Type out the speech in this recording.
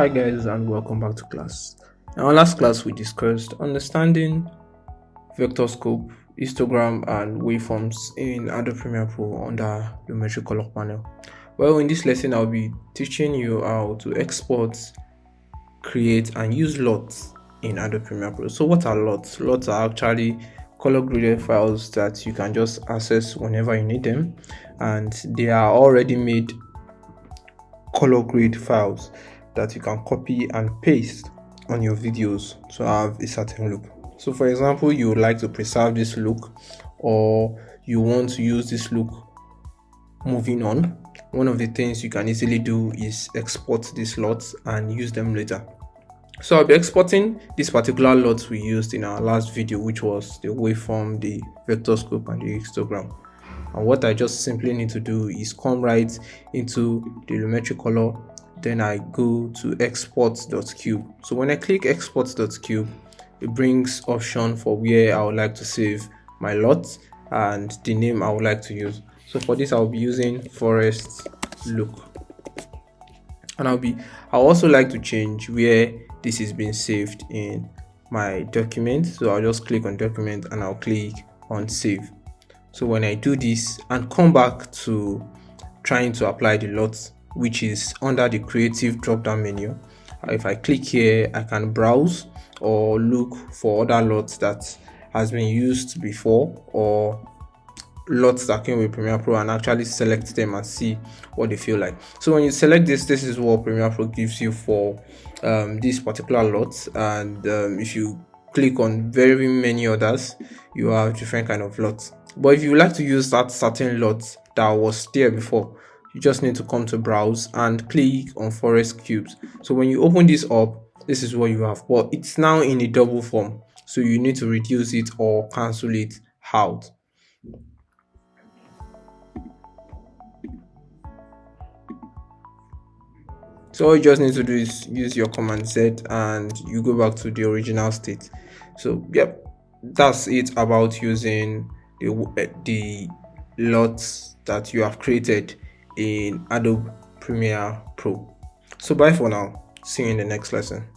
Hi guys, and welcome back to class. In our last class we discussed understanding vector scope, histogram and waveforms in Adobe Premiere Pro under geometry color panel. Well, in this lesson I'll be teaching you how to export, create and use LUTs in Adobe Premiere Pro. So what are LUTs? LUTs are actually color graded files that you can just access whenever you need them, and they are already made color grade files that you can copy and paste on your videos to have a certain look. So for example, you would like to preserve this look, or you want to use this look moving on. One of the things you can easily do is export these LUTs and use them later. So I'll be exporting this particular LUTs we used in our last video, which was the waveform, the vector scope and the histogram. And what I just simply need to do is come right into the geometry color, then I go to export.cube. So when I click export.cube, it brings option for where I would like to save my LUT and the name I would like to use. So for this I'll be using forest look, and I'll also like to change where this is being saved in my document. So I'll just click on document and I'll click on save. So when I do this and come back to trying to apply the LUT, which is under the creative drop down menu, if I click here, I can browse or look for other LUTs that has been used before, or LUTs that came with Premiere Pro, and actually select them and see what they feel like. So when you select this is what Premiere Pro gives you for this particular LUT, and if you click on very many others, you have different kind of LUTs. But if you like to use that certain LUT that was there before, you just need to come to browse and click on forest cubes. So when you open this up, this is what you have, but it's now in a double form, so you need to reduce it or cancel it out. So all you just need to do is use your Command Z and you go back to the original state. So yep, that's it about using the LUTs that you have created in Adobe Premiere Pro. So bye for now. See you in the next lesson.